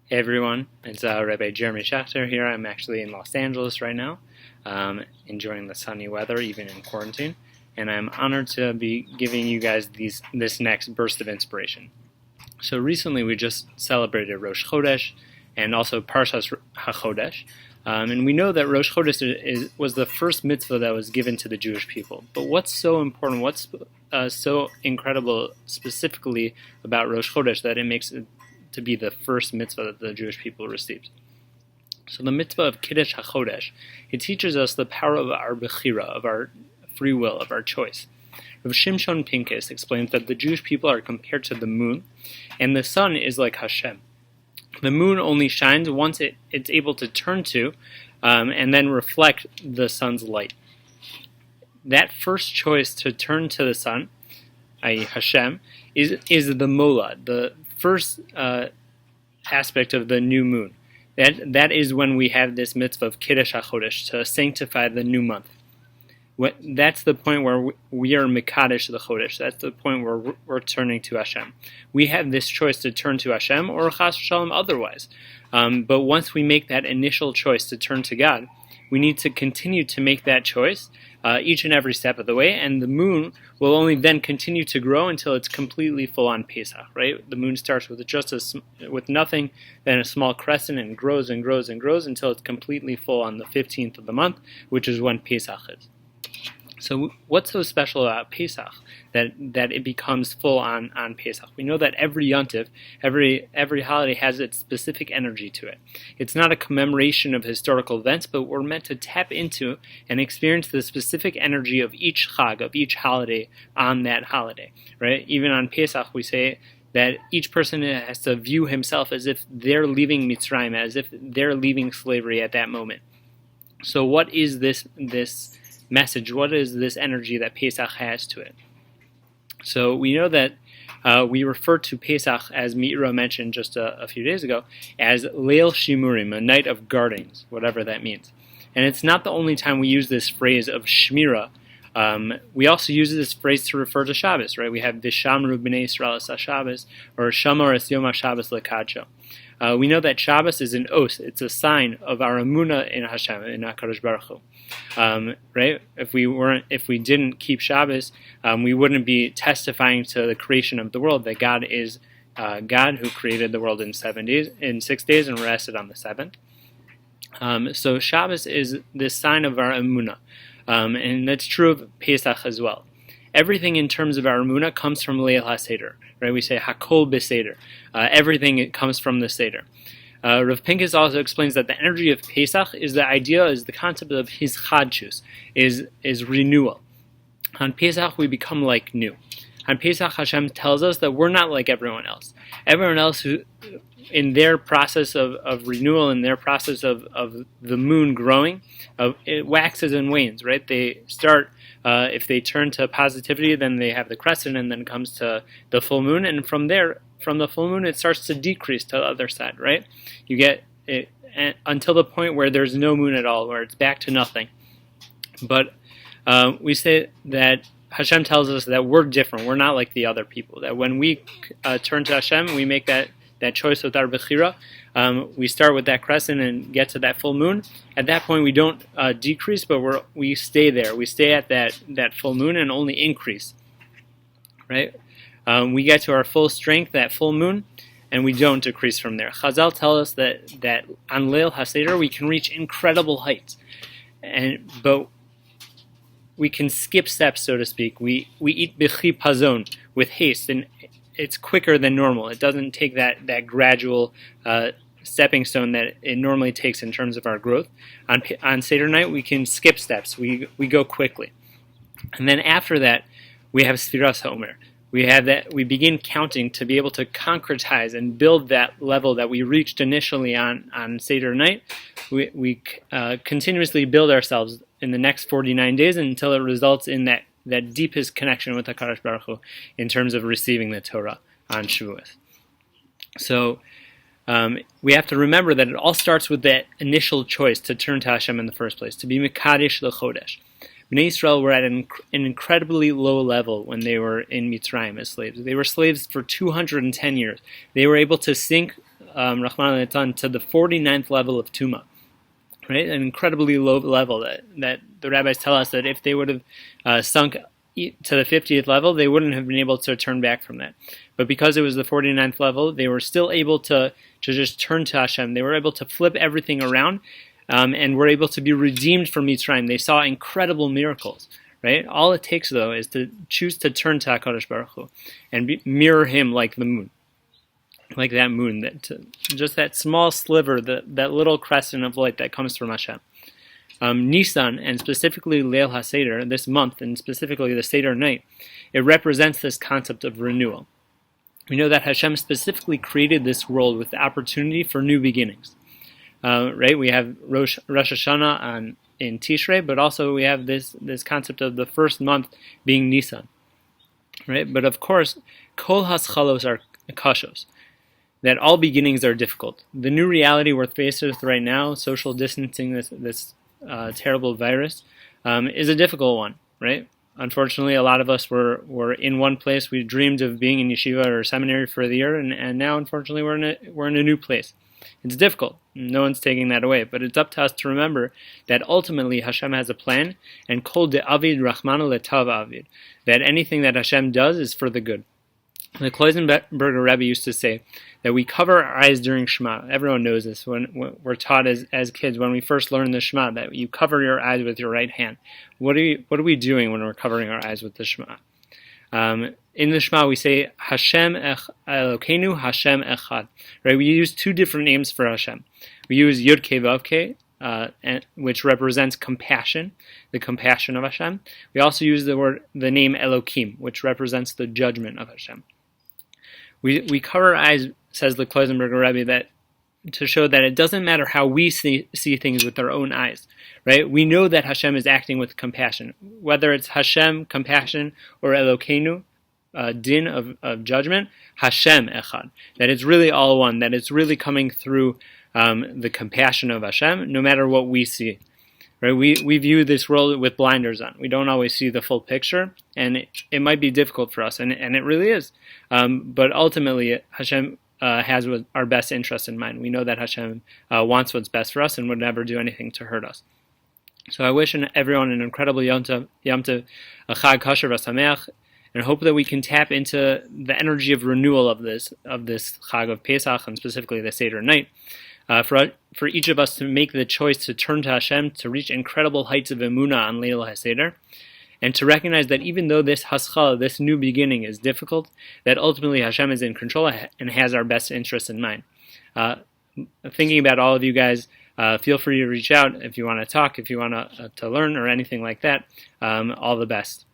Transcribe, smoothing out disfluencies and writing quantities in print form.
Hey everyone, it's Rabbi Schaechter here. I'm actually in Los Angeles right now, enjoying the sunny weather even in quarantine, and I'm honored to be giving you guys this next burst of inspiration. So recently we just celebrated Rosh Chodesh and also Parshas HaChodesh, and we know that Rosh Chodesh was the first mitzvah that was given to the Jewish people. But what's so important, what's so incredible specifically about Rosh Chodesh that it makes it to be the first mitzvah that the Jewish people received? So the mitzvah of Kiddush HaChodesh, it teaches us the power of our bechira, of our free will, of our choice. Rav Shimshon Pincus explains that the Jewish people are compared to the moon, and the sun is like Hashem. The moon only shines once it's able to turn to and then reflect the sun's light. That first choice to turn to the sun, i.e. Hashem, is the molad, the first aspect of the new moon. That is when we have this mitzvah of Kiddush HaChodesh, to sanctify the new month. That's the point where we are Mekadesh the Chodesh. That's the point where we're turning to Hashem. We have this choice to turn to Hashem or Chas V'Shalom otherwise. But once we make that initial choice to turn to God, we need to continue to make that choice each and every step of the way, and the moon will only then continue to grow until it's completely full on Pesach, right? The moon starts with with nothing, then a small crescent, and grows and grows and grows until it's completely full on the 15th of the month, which is when Pesach is. So what's so special about Pesach that it becomes full on Pesach? We know that every yontif, every holiday has its specific energy to it. It's not a commemoration of historical events, but we're meant to tap into and experience the specific energy of each chag, of each holiday on that holiday, right? Even on Pesach, we say that each person has to view himself as if they're leaving Mitzrayim, as if they're leaving slavery at that moment. So what is this message? What is this energy that Pesach has to it? So we know that we refer to Pesach, as Meira mentioned just a few days ago, as Leil Shimurim, a night of guardings, whatever that means. And it's not the only time we use this phrase of Shmira. We also use this phrase to refer to Shabbos, right? We have Vishamru B'nei Yisrael Es HaShabbos, or Shamar Es Yom HaShabbos Lekadsho. We know that Shabbos is an os; it's a sign of our emunah in Hashem, in HaKadosh Baruch Hu. Right? If we didn't keep Shabbos, we wouldn't be testifying to the creation of the world, that God is God who created the world in 6 days, and rested on the seventh. So Shabbos is this sign of our emunah, and that's true of Pesach as well. Everything in terms of our emunah comes from Leil HaSeder, right? We say Hakol B'Seder. Everything comes from the Seder. Rav Pincus also explains that the energy of Pesach is the concept of his chadshus, is renewal. On Pesach we become like new. On Pesach, Hashem tells us that we're not like everyone else. Everyone else who, in their process of renewal, in their process of the moon growing, it waxes and wanes, right? They start, if they turn to positivity, then they have the crescent, and then comes to the full moon, and from the full moon, it starts to decrease to the other side, right? You get it until the point where there's no moon at all, where it's back to nothing. But we say that Hashem tells us that we're different. We're not like the other people. That when we turn to Hashem, we make that choice with our bechira. We start with that crescent and get to that full moon. At that point, we don't decrease, but we stay there. We stay at that full moon and only increase, right? We get to our full strength, that full moon, and we don't decrease from there. Chazal tell us that on Leil HaSeder we can reach incredible heights, but we can skip steps, so to speak. We eat b'chi pazon, with haste, and it's quicker than normal. It doesn't take that gradual stepping stone that it normally takes in terms of our growth. On Seder night, we can skip steps. We go quickly. And then after that, we have Sfiras HaOmer. We begin counting to be able to concretize and build that level that we reached initially on Seder night. We continuously build ourselves in the next 49 days until it results in that deepest connection with HaKadosh Baruch Hu in terms of receiving the Torah on Shavuos. So we have to remember that it all starts with that initial choice to turn to Hashem in the first place, to be Mekadesh the Chodesh. Bnei Yisrael were at an incredibly low level when they were in Mitzrayim as slaves. They were slaves for 210 years. They were able to sink Rahman al to the 49th level of Tuma, right? An incredibly low level that the rabbis tell us that if they would have sunk to the 50th level, they wouldn't have been able to turn back from that. But because it was the 49th level, they were still able to just turn to Hashem. They were able to flip everything around and were able to be redeemed from Mitzrayim. They saw incredible miracles, right? All it takes, though, is to choose to turn to HaKadosh Baruch Hu and mirror Him like the moon. Like that moon, just that small sliver, that little crescent of light that comes from Hashem. Nisan, and specifically Leil HaSeder, this month, and specifically the Seder night, it represents this concept of renewal. We know that Hashem specifically created this world with the opportunity for new beginnings. Right? We have Rosh Hashanah in Tishrei, but also we have this concept of the first month being Nisan. Right? But of course, Kol HaSchalos are kashos, that all beginnings are difficult. The new reality we're faced with right now, social distancing, this terrible virus, is a difficult one, right? Unfortunately, a lot of us were in one place. We dreamed of being in yeshiva or seminary for the year, and now, unfortunately, we're in a new place. It's difficult. No one's taking that away, but it's up to us to remember that ultimately Hashem has a plan, and kol de'avid rachmana letav avid, that anything that Hashem does is for the good. The Kloisenberger Rebbe used to say that we cover our eyes during Shema. Everyone knows this. When we're taught as kids, when we first learn the Shema, that you cover your eyes with your right hand. What are we doing when we're covering our eyes with the Shema? In the Shema, we say Hashem Elokeinu Hashem Echad. Right? We use two different names for Hashem. We use Yud Kei Vav Kei, which represents compassion, the compassion of Hashem. We also use the name Elokim, which represents the judgment of Hashem. We cover our eyes, says the Kloisenberger Rebbe, that to show that it doesn't matter how we see things with our own eyes, right? We know that Hashem is acting with compassion, whether it's Hashem, compassion, or Elokeinu, din of judgment, Hashem Echad, that it's really all one, that it's really coming through the compassion of Hashem, no matter what we see. Right? We view this world with blinders on. We don't always see the full picture, and it might be difficult for us, and it really is. But ultimately, Hashem has our best interest in mind. We know that Hashem wants what's best for us and would never do anything to hurt us. So I wish everyone an incredible Yom Tov, a Chag Kosher v'Sameach, and hope that we can tap into the energy of renewal of this Chag of Pesach, and specifically the Seder night. For each of us to make the choice to turn to Hashem, to reach incredible heights of emunah on Leil HaSeder, and to recognize that even though this haschal, this new beginning, is difficult, that ultimately Hashem is in control and has our best interests in mind. Thinking about all of you guys, feel free to reach out if you want to talk, if you want to learn, or anything like that. All the best.